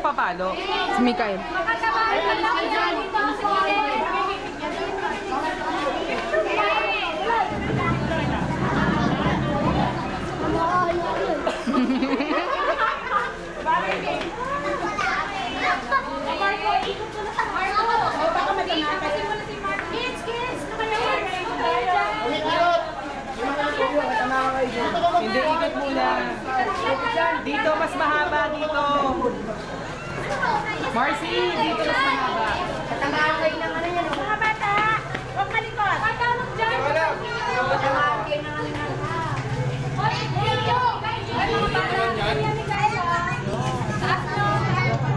nagpapalo? Si Mikael. Hindi, ikot muna. Dito, mas mahaba dito. Marcy, dito mas mahaba. Tatangahan kayo ng ano yan. Mga bata! Huwag malikot! Tatanong dyan! Tatangahan kayo ng ano yan. Hoy, dito! Ay, mga bata! Taas nyo!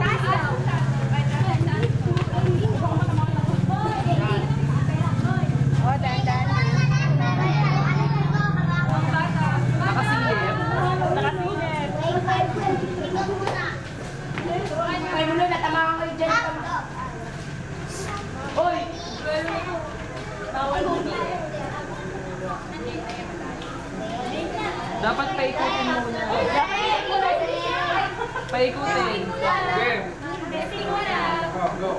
Taas nyo! Oh, dahan-dahan. Nakasilip. Nakasilip. Ay, mulo, natamaan kayo dyan. Hoy! Dapat paikutin muna. Paikutin. Go, go.